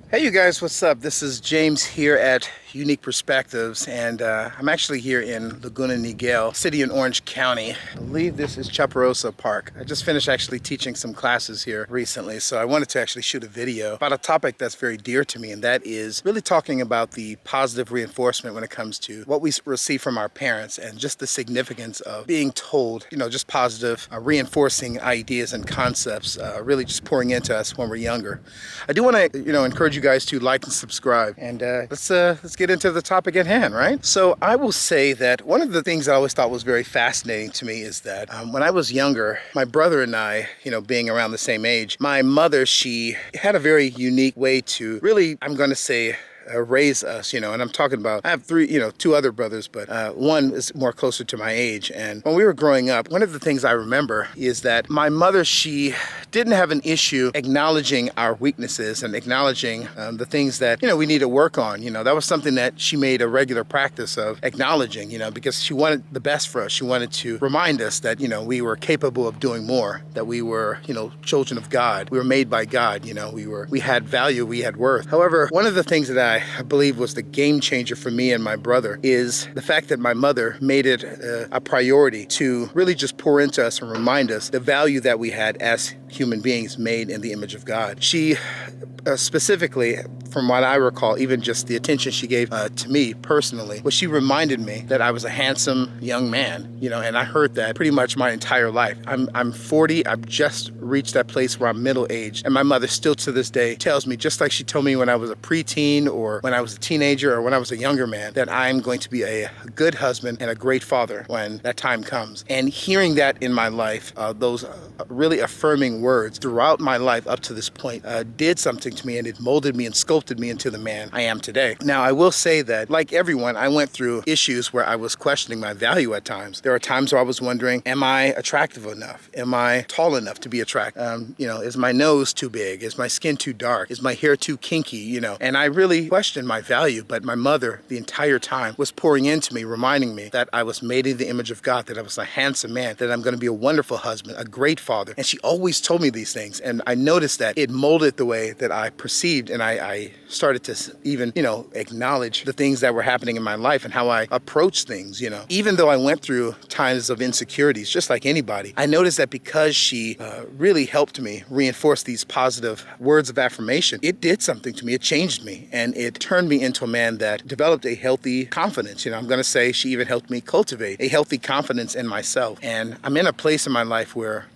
Hey you guys, what's up? This is James here at Unique Perspectives, and I'm actually here in Laguna Niguel, city in Orange County. I believe this is Chaparosa Park. I just finished actually teaching some classes here recently, so I wanted to actually shoot a video about a topic that's very dear to me, and that is really talking about the positive reinforcement when it comes to what we receive from our parents and just the significance of being told, just positive, reinforcing ideas and concepts, really just pouring into us when we're younger. I do want to, encourage you guys to like and subscribe, and let's get into the topic at hand, right? So I will say that one of the things I always thought was very fascinating to me is that when I was younger, my brother and I, being around the same age, my mother, she had a very unique way to really, I'm going to say, raise us, and I'm talking about, I have two other brothers, but one is more closer to my age. And when we were growing up, one of the things I remember is that my mother, she didn't have an issue acknowledging our weaknesses and acknowledging the things that, we need to work on. That was something that she made a regular practice of acknowledging, because she wanted the best for us. She wanted to remind us that, we were capable of doing more, that we were, children of God. We were made by God, we had value, we had worth. However, one of the things that I believe was the game changer for me and my brother is the fact that my mother made it a priority to really just pour into us and remind us the value that we had as human beings made in the image of God. She specifically, from what I recall, even just the attention she gave to me personally, was she reminded me that I was a handsome young man, and I heard that pretty much my entire life. I'm 40, I've just reached that place where I'm middle-aged, and my mother still to this day tells me, just like she told me when I was a preteen or when I was a teenager or when I was a younger man, that I'm going to be a good husband and a great father when that time comes. And hearing that in my life, those really affirming words throughout my life up to this point did something to me, and it molded me and sculpted me into the man I am today. Now, I will say that, like everyone, I went through issues where I was questioning my value at times. There are times where I was wondering, am I attractive enough? Am I tall enough to be attractive? Is my nose too big? Is my skin too dark? Is my hair too kinky? And I really questioned my value, but my mother, the entire time, was pouring into me, reminding me that I was made in the image of God, that I was a handsome man, that I'm going to be a wonderful husband, a great father. And she always told me these things, and I noticed that it molded the way that I perceived, and I started to even, acknowledge the things that were happening in my life and how I approached things, Even though I went through times of insecurities, just like anybody, I noticed that because she really helped me reinforce these positive words of affirmation, it did something to me. It changed me, and it turned me into a man that developed a healthy confidence. I'm going to say she even helped me cultivate a healthy confidence in myself. And I'm in a place in my life where,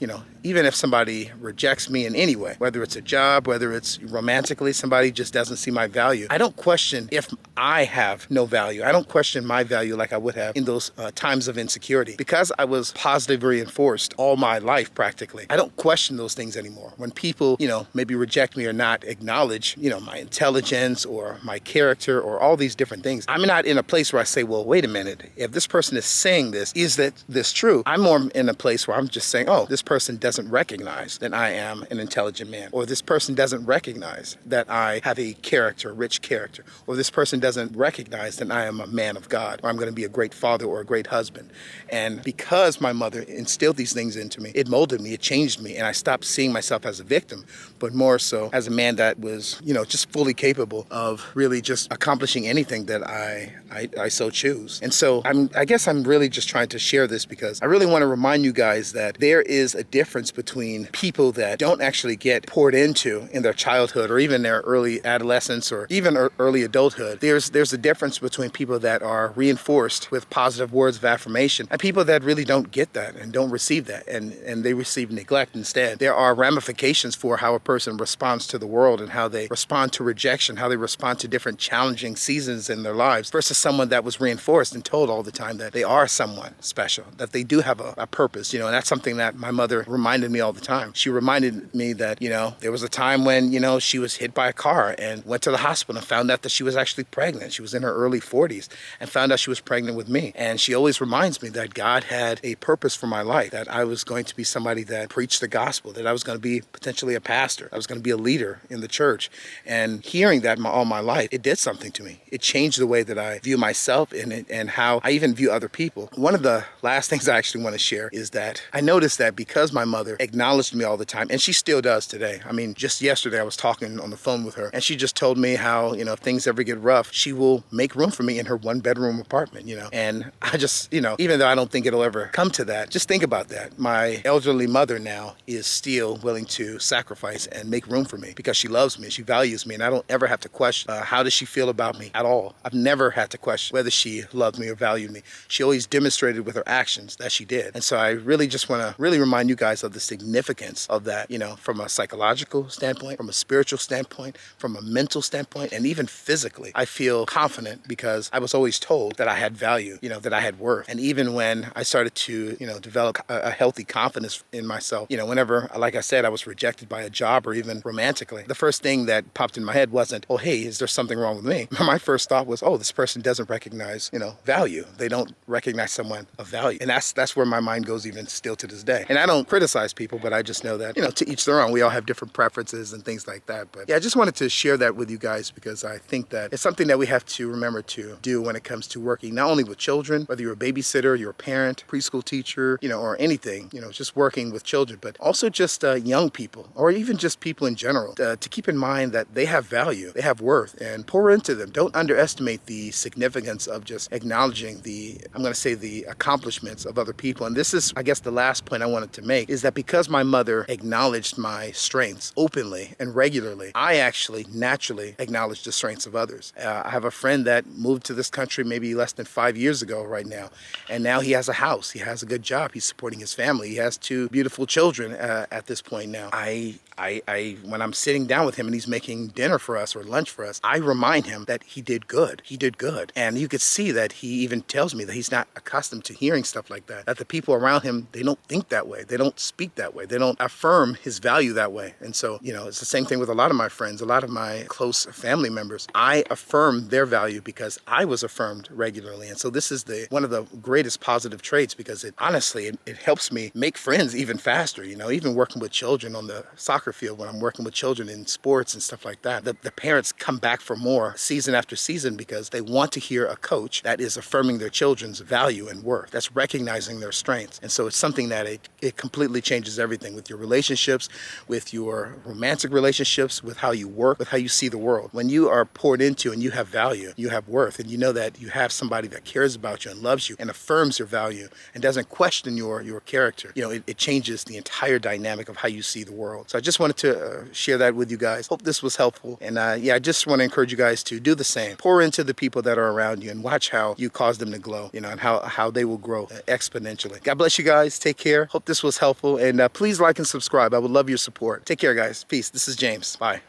even if somebody rejects me in any way, whether it's a job, whether it's romantically, somebody just doesn't see my value, I don't question if I have no value. I don't question my value like I would have in those times of insecurity. Because I was positively reinforced all my life practically, I don't question those things anymore. When people, maybe reject me or not acknowledge, my intelligence or my character or all these different things, I'm not in a place where I say, well, wait a minute, if this person is saying this, is this true? I'm more in a place where I'm just saying, oh, this person doesn't recognize that I am an intelligent man, or this person doesn't recognize that I have a character, rich character, or this person doesn't recognize that I am a man of God, or I'm going to be a great father or a great husband. And because my mother instilled these things into me, it molded me, it changed me, and I stopped seeing myself as a victim, but more so as a man that was, just fully capable of really just accomplishing anything that I so choose. And so I guess I'm really just trying to share this because I really want to remind you guys that there is a difference between people that don't actually get poured into in their childhood or even their early adolescence or even early adulthood. There's a difference between people that are reinforced with positive words of affirmation and people that really don't get that and don't receive that, and they receive neglect instead. There are ramifications for how a person responds to the world and how they respond to rejection, how they respond to different challenging seasons in their lives versus someone that was reinforced and told all the time that they are someone special, that they do have a purpose, and that's something that my mother reminded me all the time. She reminded me that, there was a time when, she was hit by a car and went to the hospital and found out that she was actually pregnant. She was in her early 40s and found out she was pregnant with me. And she always reminds me that God had a purpose for my life, that I was going to be somebody that preached the gospel, that I was going to be potentially a pastor, I was going to be a leader in the church. And hearing that all my life, it did something to me. It changed the way that I view myself in it and how I even view other people. One of the last things I actually want to share is that I noticed that because my mother mother acknowledged me all the time, and she still does today. I mean, just yesterday I was talking on the phone with her, and she just told me how, if things ever get rough, she will make room for me in her 1-bedroom apartment, And I just, even though I don't think it'll ever come to that, just think about that. My elderly mother now is still willing to sacrifice and make room for me because she loves me, she values me, and I don't ever have to question how does she feel about me at all. I've never had to question whether she loved me or valued me. She always demonstrated with her actions that she did. And so I really just want to really remind you guys of the significance of that, from a psychological standpoint, from a spiritual standpoint, from a mental standpoint, and even physically. I feel confident because I was always told that I had value, that I had worth. And even when I started to, develop a healthy confidence in myself, whenever, like I said, I was rejected by a job or even romantically, the first thing that popped in my head wasn't, oh, hey, is there something wrong with me? My first thought was, oh, this person doesn't recognize, value. They don't recognize someone of value. And that's where my mind goes even still to this day. And I don't criticize people, but I just know that, to each their own. We all have different preferences and things like that. But yeah, I just wanted to share that with you guys because I think that it's something that we have to remember to do when it comes to working, not only with children, whether you're a babysitter, you're a parent, preschool teacher, or anything, just working with children, but also just young people or even just people in general, to keep in mind that they have value, they have worth, and pour into them. Don't underestimate the significance of just acknowledging the accomplishments of other people. And this is, I guess, the last point I wanted to make is that because my mother acknowledged my strengths openly and regularly, I actually naturally acknowledge the strengths of others. I have a friend that moved to this country maybe less than 5 years ago right now, and now he has a house, he has a good job, he's supporting his family, he has 2 beautiful children at this point now. When I'm sitting down with him and he's making dinner for us or lunch for us, I remind him that he did good. He did good. And you could see that he even tells me that he's not accustomed to hearing stuff like that, that the people around him, they don't think that way. They don't speak that way. They don't affirm his value that way. And so, it's the same thing with a lot of my friends, a lot of my close family members. I affirm their value because I was affirmed regularly. And so this is one of the greatest positive traits because it honestly, it helps me make friends even faster, even working with children on the soccer field when I'm working with children in sports and stuff like that. The parents come back for more season after season because they want to hear a coach that is affirming their children's value and worth, that's recognizing their strengths. And so it's something that it completely changes everything with your relationships, with your romantic relationships, with how you work, with how you see the world. When you are poured into and you have value, you have worth, and you know that you have somebody that cares about you and loves you and affirms your value and doesn't question your character, it changes the entire dynamic of how you see the world. So I just wanted to share that with you guys. Hope this was helpful. And I just want to encourage you guys to do the same. Pour into the people that are around you and watch how you cause them to glow, and how they will grow exponentially. God bless you guys. Take care. Hope this was helpful. And please like and subscribe. I would love your support. Take care, guys. Peace. This is James. Bye.